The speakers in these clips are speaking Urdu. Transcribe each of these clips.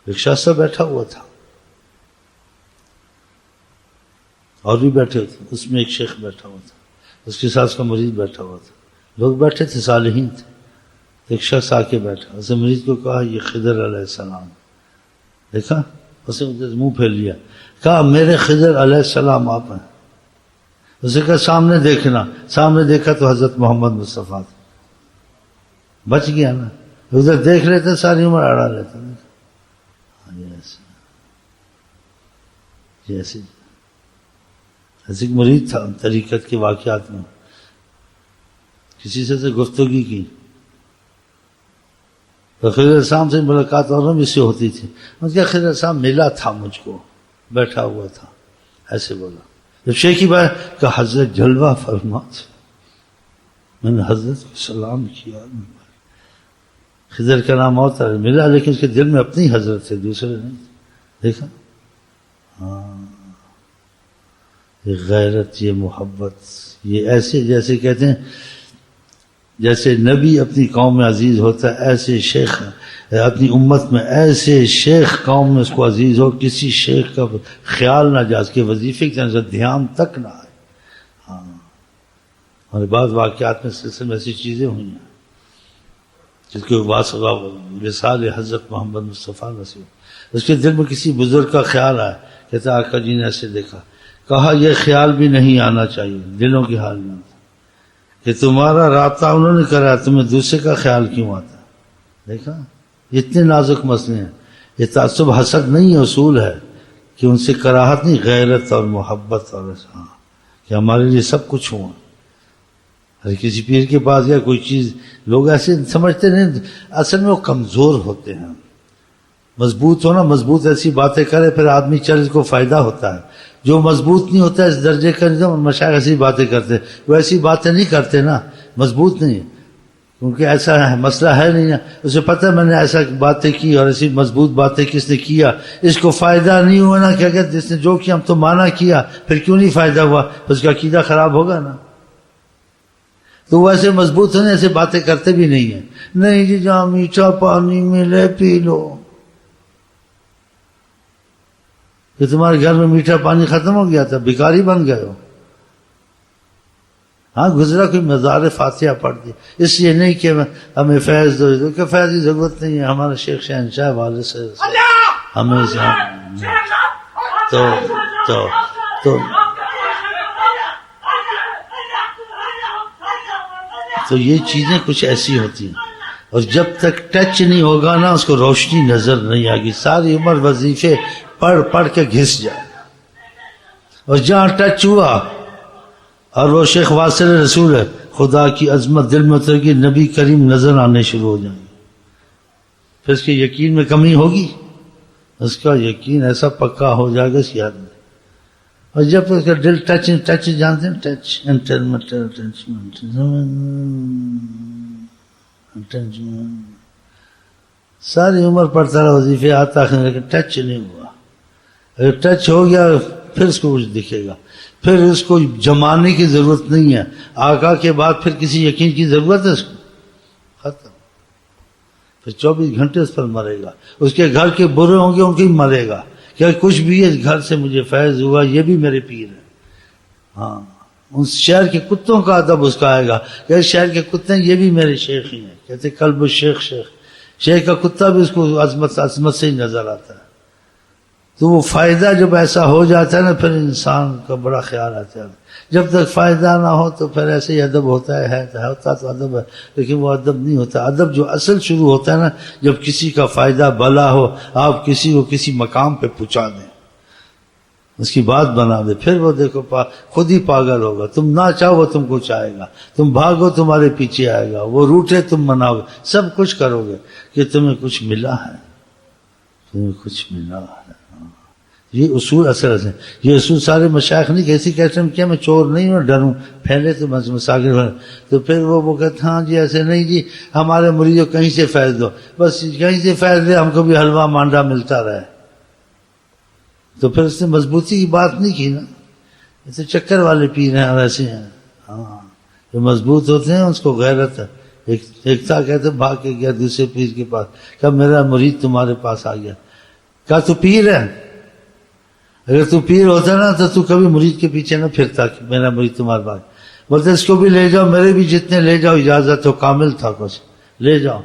ایک شخص بیٹھا ہوا تھا اور بھی بیٹھے تھے، اس میں ایک شیخ بیٹھا ہوا تھا، اس کے ساتھ اس کا مرید بیٹھا ہوا تھا، لوگ بیٹھے تھے، صالحین تھے. ایک شخص آ کے بیٹھا، اس نے مریض کو کہا یہ خضر علیہ السلام. دیکھا اس نے منہ پھیر لیا، کہا میرے خضر علیہ السلام آپ ہیں. اسے کہا سامنے دیکھنا، سامنے دیکھا تو حضرت محمد مصطفیٰ تھے. بچ گیا نا، ادھر دیکھ لیتے ساری عمر اڑا لیتے. جیسے ایک مرید تھا طریقت کے واقعات میں، کسی سے گفتگو کی تو خضر صاحب سے ملاقات اور بھی سے ہوتی تھی. اس کا خضر صاحب ملا تھا مجھ کو، بیٹھا ہوا تھا، ایسے بولا. جب شیخ کی بات کہ حضرت جلوہ فرما تھے، میں نے حضرت کو سلام کیا. خضر کا نام ہوتا ہے، ملا لیکن اس کے دل میں اپنی حضرت تھے، دوسرے نہیں. دیکھا یہ غیرت، یہ محبت، یہ ایسے جیسے کہتے ہیں جیسے نبی اپنی قوم میں عزیز ہوتا ہے، ایسے شیخ اپنی امت میں، ایسے شیخ قوم میں اس کو عزیز ہو، کسی شیخ کا خیال نہ جائے، اس کے وظیفے کی طرف دھیان تک نہ آئے. اور بعض واقعات میں سلسلے میں ایسی چیزیں ہوئی ہیں جس کے وصال حضرت محمد مصطفیٰ نصیب. اس کے دل میں کسی بزرگ کا خیال آیا، کہتا آقا جی نے ایسے دیکھا، کہا یہ خیال بھی نہیں آنا چاہیے دلوں کے حال میں کہ تمہارا رابطہ انہوں نے کرا، تمہیں دوسرے کا خیال کیوں آتا. دیکھا اتنے نازک مسئلے ہیں. یہ تعصب حسد نہیں، اصول ہے کہ ان سے کراہت نہیں، غیرت اور محبت اور کہ ہمارے لیے سب کچھ ہوا. ہر کسی پیر کے پاس یا کوئی چیز، لوگ ایسے سمجھتے نہیں، اصل میں وہ کمزور ہوتے ہیں. مضبوط ہونا، مضبوط ایسی باتیں کرے پھر آدمی چل اس کو فائدہ ہوتا ہے. جو مضبوط نہیں ہوتا اس درجے کا نظام، مشائخ ایسی باتیں کرتے، وہ ایسی باتیں نہیں کرتے نا، مضبوط نہیں، کیونکہ ایسا ہے مسئلہ ہے نہیں نا. اسے پتہ میں نے ایسا باتیں کی اور ایسی مضبوط باتیں کس نے کیا، اس کو فائدہ نہیں ہوا نا. کیا کہتے جس نے جو کیا ہم تو مانا کیا، پھر کیوں نہیں فائدہ ہوا، اس کا عقیدہ خراب ہوگا نا. تو وہ ایسے مضبوط ہونے ایسے باتیں کرتے بھی نہیں ہیں. نہیں جی جہاں میٹھا پانی ملے پی لو، کہ تمہارے گھر میں میٹھا پانی ختم ہو گیا تھا، بھکاری بن گئے ہو. ہاں گزرا کوئی مزار فاتحہ پڑھ دی، اس لیے نہیں کہ ہمیں فیض دو، کہ فیض کی ضرورت نہیں ہے. ہمارا شیخ شہنشاہ والد سے ہمیں تو یہ چیزیں کچھ ایسی ہوتی ہیں. اور جب تک ٹچ نہیں ہوگا نا، اس کو روشنی نظر نہیں آئے گی. ساری عمر وظیفے پڑھ کے گھس جائے. اور جہاں ٹچ ہوا اور وہ شیخ واصل رسول ہے، خدا کی عظمت دل میں اتر گی، نبی کریم نظر آنے شروع ہو جائیں گے. پھر اس کے یقین میں کمی ہوگی، اس کا یقین ایسا پکا ہو جائے گا اس یاد میں. اور جب اس کا دل ٹچ جانتے ہیں، ساری عمر پڑھتا رہا وظیفے آتا ہے، لیکن ٹچ نہیں ہوا. اگر ٹچ ہو گیا پھر اس کو کچھ دکھے گا. پھر اس کو جمانے کی ضرورت نہیں ہے. آقا کے بعد پھر کسی یقین کی ضرورت ہے اس کو، ختم. پھر 24 گھنٹے اس پر مرے گا. اس کے گھر کے برے ہوں گے ان کی مرے گا، کہ کچھ بھی اس گھر سے مجھے فیض ہوا، یہ بھی میرے پیر ہے. ہاں ان شہر کے کتوں کا ادب اس کا آئے گا کہ اس شہر کے کتے یہ بھی میرے شیخ ہی ہیں. کہتے قلب الشیخ شیخ، شیخ کا کتا بھی اس کو عظمت سے ہی نظر آتا ہے. تو وہ فائدہ جب ایسا ہو جاتا ہے نا، پھر انسان کا بڑا خیال آتا ہے. جب تک فائدہ نہ ہو تو پھر ایسے ہی ادب ہوتا ہے ہوتا تو ادب ہے، لیکن وہ ادب نہیں ہوتا. ادب جو اصل شروع ہوتا ہے نا، جب کسی کا فائدہ بھلا ہو، آپ کسی کو کسی مقام پہ پہنچا دیں، اس کی بات بنا دے، پھر وہ دیکھو خود ہی پاگل ہوگا. تم نہ چاہو وہ تم کو چاہے گا، تم بھاگو تمہارے پیچھے آئے گا، وہ روٹے تم مناؤ گے، سب کچھ کرو گے کہ تمہیں کچھ ملا ہے، تمہیں کچھ ملا ہے. یہ اصول اثر ہے. یہ اصول سارے مشائخ نہیں کہ ایسی کہتے ہیں کیا میں چور نہیں ہوں ڈروں پھیلے تو مساگر بنے. تو پھر وہ کہتے ہاں جی ایسے نہیں جی، ہمارے مریدوں کہیں سے فیض دو، بس کہیں سے فیض دے، ہم کو بھی حلوہ مانڈا ملتا رہے. تو پھر اس نے مضبوطی کی بات نہیں کی نا. ایسے چکر والے پیر ہیں اور ایسے ہیں. ہاں جو مضبوط ہوتے ہیں اس کو غیرت ہے. ایک تھا کہتے بھاگ کے گیا دوسرے پیر کے پاس، کہ میرا مرید تمہارے پاس آ گیا. کہا تو پیر ہے؟ اگر تو پیر ہوتا نا تو کبھی مرید کے پیچھے نہ پھرتا کہ میرا مرید تمہارے پاس. بولتے اس کو بھی لے جاؤ، میرے بھی جتنے لے جاؤ، اجازت ہو، کامل تھا کچھ، لے جاؤ،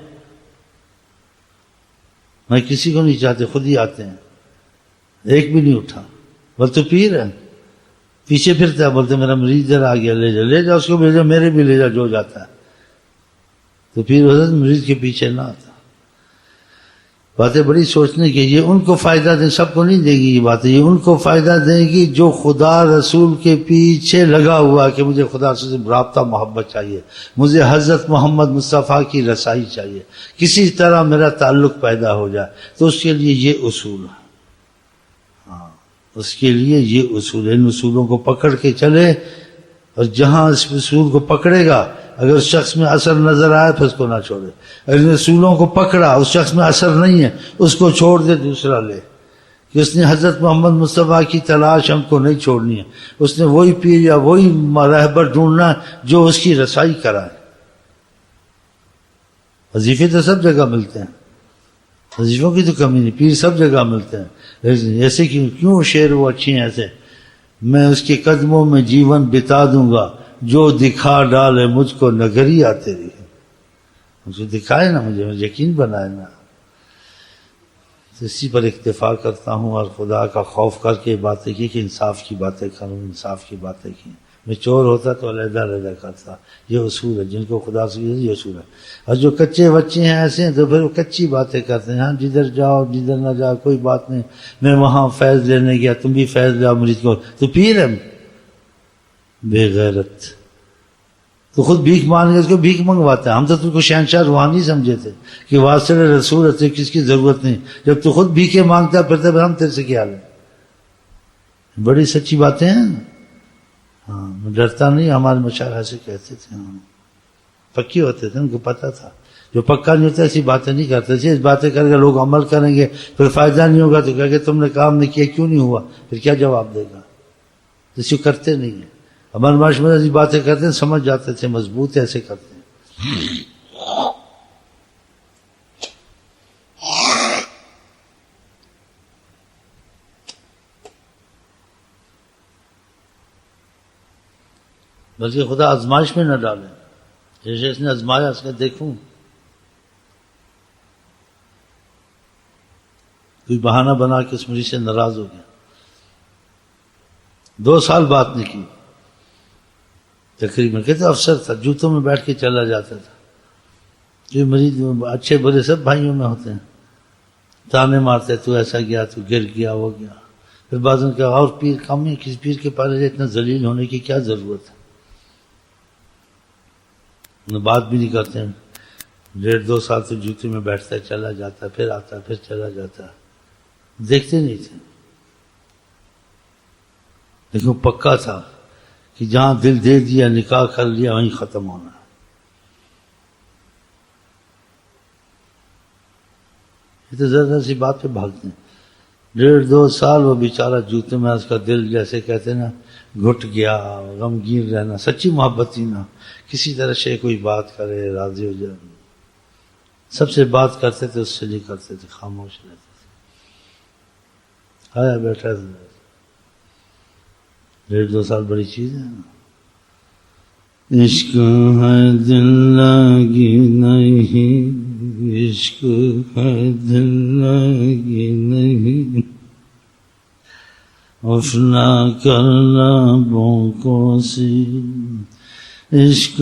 میں کسی کو نہیں چاہتے، خود ہی آتے ہیں. ایک بھی نہیں اٹھا. بولتے پیر ہے؟ پیچھے پھرتا ہے. بولتے میرا مرید ادھر آ گیا، لے جاؤ، لے جاؤ، اس کو بھی لے جاؤ، میرے بھی لے جاؤ، جو جاتا ہے. تو پیر ہوتا تو مرید کے پیچھے نہ آتا. باتیں بڑی سوچنے کی. یہ ان کو فائدہ دیں، سب کو نہیں دے گی یہ باتیں، یہ ان کو فائدہ دیں گی جو خدا رسول کے پیچھے لگا ہوا کہ مجھے خدا سے رابطہ محبت چاہیے، مجھے حضرت محمد مصطفیٰ کی رسائی چاہیے، کسی طرح میرا تعلق پیدا ہو جائے. تو اس کے لیے یہ اصول ہے. ہاں، اس کے لیے یہ اصول ہے. ان اصولوں کو پکڑ کے چلے، اور جہاں اس اصول کو پکڑے گا، اگر شخص میں اثر نظر آئے پھر اس کو نہ چھوڑے. اگر اصولوں کو پکڑا، اس شخص میں اثر نہیں ہے، اس کو چھوڑ دے، دوسرا لے. کہ اس نے حضرت محمد مصطفیٰ کی تلاش ہم کو نہیں چھوڑنی ہے، اس نے وہی پیر یا وہی رہبر ڈھونڈنا جو اس کی رسائی کرائے. وظیفے تو سب جگہ ملتے ہیں، وظیفوں کی تو کمی نہیں، پیر سب جگہ ملتے ہیں. ایسے کیوں شعر وہ اچھی ہیں ایسے، میں اس کے قدموں میں جیون بتا دوں گا، جو دکھا ڈالے مجھ کو نگریا تیری. مجھے دکھائے نا، مجھے یقین بنائے نا. تو اسی پر اکتفا کرتا ہوں، اور خدا کا خوف کر کے باتیں کی کہ انصاف کی باتیں کروں، انصاف کی باتیں کی. میں چور ہوتا تو علیحدہ علیحدہ کرتا. یہ اصول ہے جن کو خدا سے یہ اصول ہے. اور جو کچے بچے ہیں ایسے ہیں تو پھر وہ کچی باتیں کرتے ہیں. ہاں جدھر جاؤ جدھر نہ جاؤ کوئی بات نہیں، میں وہاں فیض لینے گیا، تم بھی فیض لاؤ مرید کو. تو پیر ہے بے غیرت، تو خود بھیک مانگ کے اس کو بھیک منگواتا ہے. ہم تو تم کو شہنشاہ روحانی سمجھے تھے کہ واسطے رسول ہے، کس کی ضرورت نہیں. جب تو خود بھیکے مانگتا پھرتا پھر ہم تیرے سے کیا لیں. بڑی سچی باتیں ہیں. ہاں میں ڈرتا نہیں، ہمارے مشاہیر ایسے کہتے تھے. ہاں پکی ہوتے تھے، ان کو پتا تھا. جو پکا نہیں ہوتا ایسی باتیں نہیں کرتے تھے. اس باتیں کر کے لوگ عمل کریں گے، پھر فائدہ نہیں ہوگا تو کہہ کہ تم نے کام نہیں کیا، کیوں نہیں ہوا، پھر کیا جواب دے گا. اس کو کرتے نہیں ہیں. ہمارے معاشرے میں ایسی باتیں کرتے ہیں، سمجھ جاتے تھے مضبوط ایسے کرتے ہیں. بلکہ خدا آزمائش میں نہ ڈالے. جیسے اس نے آزمایا، اس کا دیکھوں کوئی بہانہ بنا کے اس مریض سے ناراض ہو گیا. 2 سال بات نہیں کی تقریباً. کہتے افسر تھا، جوتوں میں بیٹھ کے چلا جاتا تھا. جو مریض اچھے برے سب بھائیوں میں ہوتے ہیں، تانے مارتے، تو ایسا گیا، تو گر گیا، وہ گیا. پھر بعض ان کا اور پیر کم ہے، کسی پیر کے پاس اتنا ذلیل ہونے کی کیا ضرورت ہے. بات بھی نہیں کرتے ہیں. 1.5-2 سال تو جوتے میں بیٹھتا ہے، چلا جاتا ہے، پھر آتا ہے، پھر چلا جاتا ہے. دیکھتے نہیں تھے. لیکن پکا تھا کہ جہاں دل دے دیا، نکاح کر لیا، وہیں ختم ہونا ہے. یہ تو ذرا سی بات پہ بھاگتے ہیں. 1.5-2 سال وہ بیچارہ جوتے میں، اس کا دل جیسے کہتے ہیں نا گھٹ گیا. غمگین رہنا، سچی محبت ہی نہ، کسی طرح سے کوئی بات کرے راضی ہو جائے. سب سے بات کرتے تھے، اس سے نہیں کرتے تھے، خاموش رہتے تھے. آیا بیٹھا تھا. 1.5-2 سال بڑی چیز ہے. عشق ہے دل لگی نہیں، عشق ہے دل لگی نہیں، افنا کرنا بوں کو سی. عشق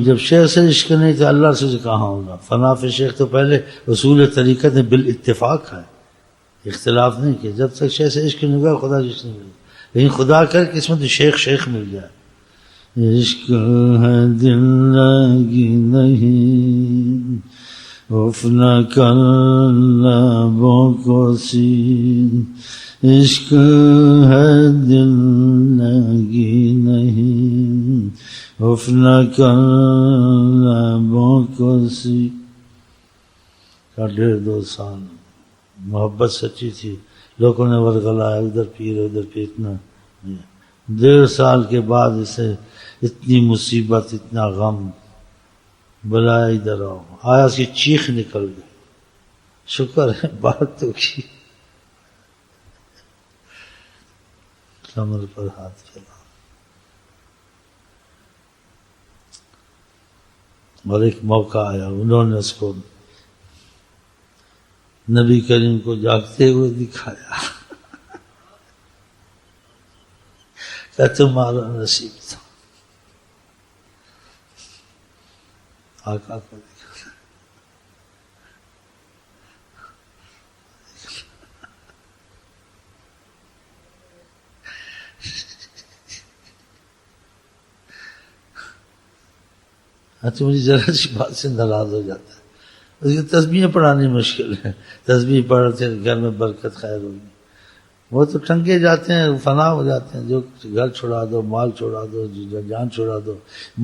جب شیخ سے عشق نہیں تو اللہ سے کہاں ہوگا. فنا فی شیخ تو پہلے اصول طریقت میں بالاتفاق ہے، اختلاف نہیں کہ جب تک شیخ سے عشق نہیں ہوگا خدا جس نہیں ملے. لیکن خدا کر قسمت شیخ مل جائے. عشق ہے دل لگی نہیں، افنا کرنا بوں کو سی. عشق ہے دل لگی نہیں، افنا کرنا بوں کو سی. 1.5-2 سال محبت سچی تھی. لوگوں نے ورگلایا، ادھر پیر ادھر پیر. اتنا 1.5 سال کے بعد اسے اتنی مصیبت، اتنا غم. بلایا ادھر آؤ. آیا اس کی چیخ نکل گئی. شکر ہے بات تو کی. کمر پر ہاتھ پھیلا اور ایک موقع آیا، انہوں نے اس کو نبی کریم کو جاگتے ہوئے دکھایا کہ تمہارا نصیب تھا، آقا کو دکھا۔ تو مجھے ذرا سی بات سے ناراض ہو جاتا ہے، اس کی تسبیحیں پڑھانی مشکل ہے، تسبیح پڑھتے گھر میں برکت خیر ہوگی، وہ تو ٹنگے جاتے ہیں، فنا ہو جاتے ہیں، جو گھر چھوڑا دو، مال چھوڑا دو، جان چھوڑا دو،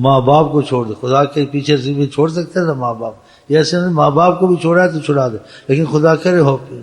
ماں باپ کو چھوڑ دو، خدا کے پیچھے سے بھی چھوڑ سکتے ہیں نا ماں باپ، یہ ایسے نہیں ماں باپ کو بھی چھوڑا ہے تو چھوڑا دے، لیکن خدا کرے ہو کہ